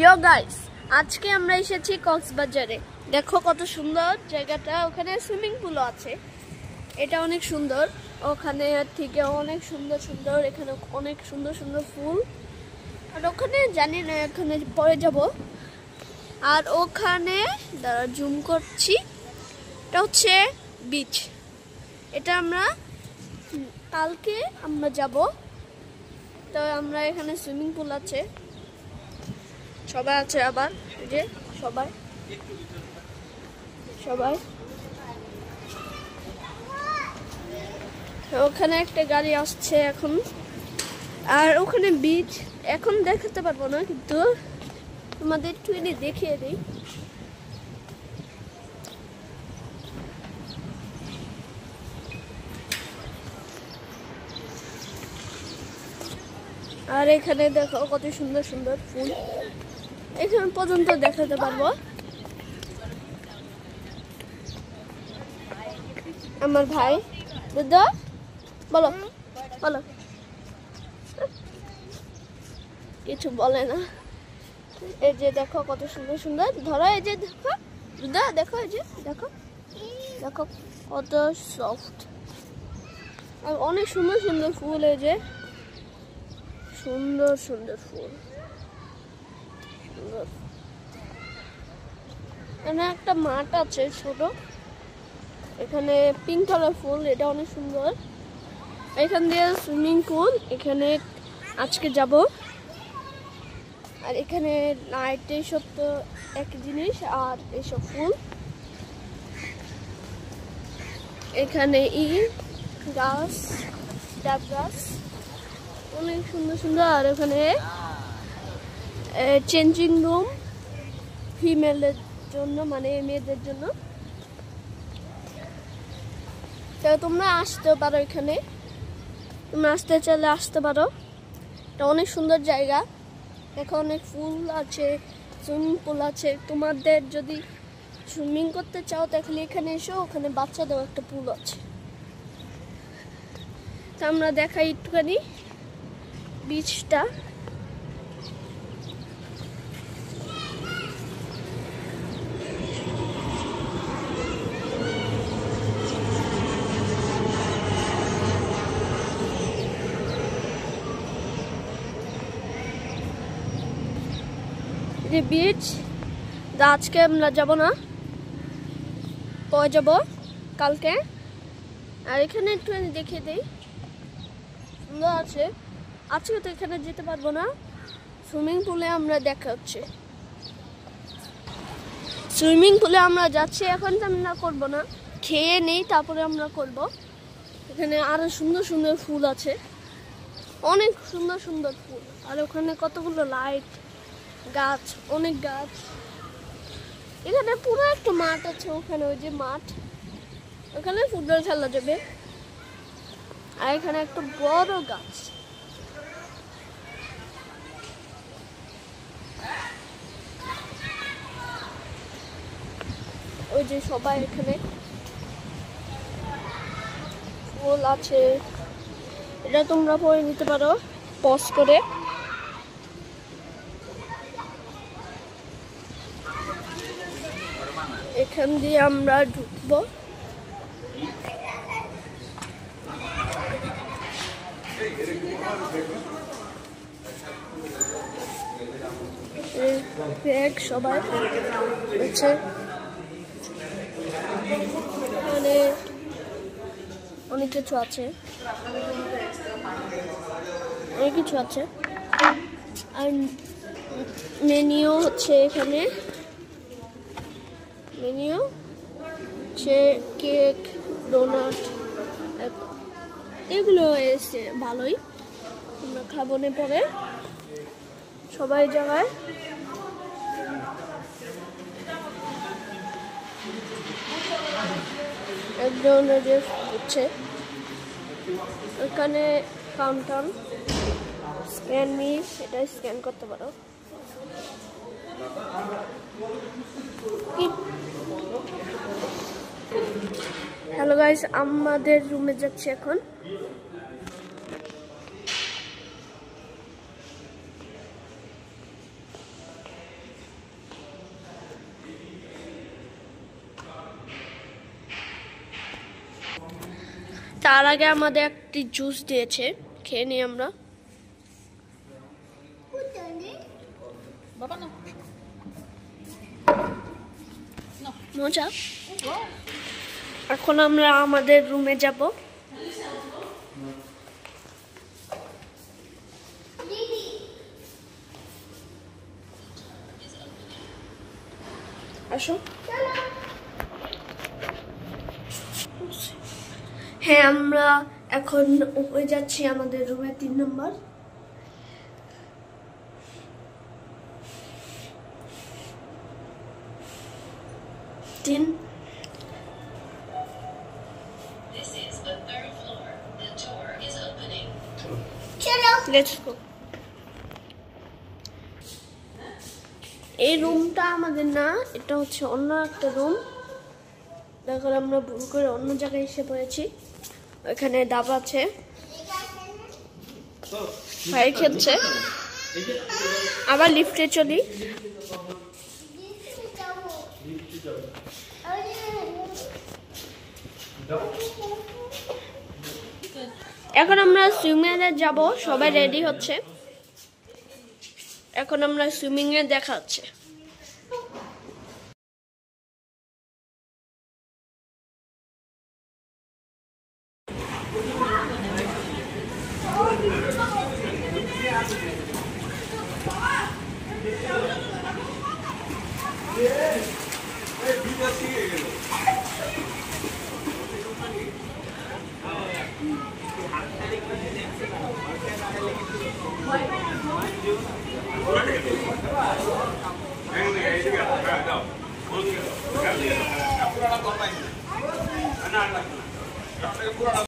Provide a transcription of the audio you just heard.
ইয়ো guys, আজকে আমরা এসেছি কক্সবাজারে। দেখো কত সুন্দর জায়গাটা, ওখানে সুইমিং পুলও আছে। এটা অনেক সুন্দর, ওখানে থেকে অনেক সুন্দর সুন্দর, এখানে অনেক সুন্দর সুন্দর ফুল। আর ওখানে জানি না, এখানে পরে যাব। আর ওখানে দাঁড়া জুম করছি, এটা হচ্ছে বিচ। এটা আমরা কালকে আমরা যাব। তো আমরা এখানে সুইমিং পুল আছে, সবাই আছে, আবার যে সবাই সবাই ওখানে একটা গাড়ি আসছে এখন। আর ওখানে বিচ এখন দেখাতে পারবো না, কিন্তু তোমাদের একটু দেখিয়ে দিই। আর এখানে দেখো কত সুন্দর সুন্দর ফুল, এখানে পর্যন্ত দেখাতে পারবো। আমার ভাই দাদা বলো বলো, কিছু বলে না। এই যে দেখো কত সুন্দর সুন্দর, ধরো এই যে দেখো দাদা, দেখো এই যে দেখো দেখো কত সফট। আর অনেক সুন্দর সুন্দর ফুল, এই যে সুন্দর সুন্দর ফুল, সুন্দর। এখানে একটা মাঠ আছে ছোট, এখানে পিঙ্ক কালার ফুল, এটা অনেক সুন্দর। এখান দিয়ে সুইমিং পুল, এখানে আজকে যাব। আর এখানে লাইট এইসব তো এক জিনিস, আর এইসব ফুল। এখানে গাছ, ডাব গাছ, অনেক সুন্দর সুন্দর। আর ওখানে চেঞ্জিং রুম ফিমেলদের জন্য, মানে মেয়েদের জন্য। তো তোমরা আসতে পারো, এখানে তোমরা আসতে চাইলে আসতে পারো। এটা অনেক সুন্দর জায়গা, এখন অনেক ফুল আছে, সুইমিং পুল আছে। তোমাদের যদি সুইমিং করতে চাও তাহলে এখানে এসো, ওখানে বাচ্চাদের একটা পুল আছে। তা আমরা দেখাই একটুখানি বিচটা। যে বিচ, আজকে আমরা যাব না, পরে যাব কালকে। আর এখানে একটু দেখিয়ে দিই, সুন্দর আছে। আজকে তো এখানে যেতে পারবো না, সুইমিং পুলে আমরা দেখা হচ্ছে। সুইমিং পুলে আমরা যাচ্ছি, এখন তো আমরা করবো না, খেয়ে নেই তারপরে আমরা করব। এখানে আরো সুন্দর সুন্দর ফুল আছে, অনেক সুন্দর সুন্দর ফুল। আর ওখানে কতগুলো লাইট, গাছ, অনেক গাছ। এখানে পুরো একটা মাঠ আছে, ওখানে ওই যে মাঠ, ওখানে ফুটবল খেলা যাবে। আর এখানে একটা বড় গাছ। ওই যে সবাই এখানে ফুল আছে, এটা তোমরা পরে নিতে পারো পজ করে। এখান দিয়ে আমরা ঢুকবো। ব্যাগ সবাই হচ্ছে, মানে অনেক কিছু আছে, অনেক কিছু আছে। আর মেনিও হচ্ছে, এখানে মেনিও হচ্ছে কেক, ডোনাট, এগুলো এসে ভালোই। আমরা খাবো না পরে সবাই জায়গায়। একজন যে হচ্ছে ওখানে কাউন্টার, স্ক্যান মি, এটা স্ক্যান করতে পারো। হ্যালো গাইস, আমাদের রুমে যাচ্ছি এখন। তার আগে আমাদের একটি জুস দিয়েছে, খেয়ে নিই আমরা। মজা। এখন আমরা আমাদের রুমে যাব। আসো। হ্যাঁ, আমরা এখন উপরে যাচ্ছি আমাদের রুমে 3 নম্বর। Let's go. এই রুমটা আমাদের না, এটা হচ্ছে অন্য একটা রুম। দেখো আমরা ভুল করে অন্য জায়গায় এসে পড়েছি। ওখানে ডাব আছে, ভাই খেলছে। আবার লিফটে চলি। এখন আমরা সুইমিং এ যাব, সবাই রেডি হচ্ছে। এখন আমরা সুইমিং এ দেখা হচ্ছে।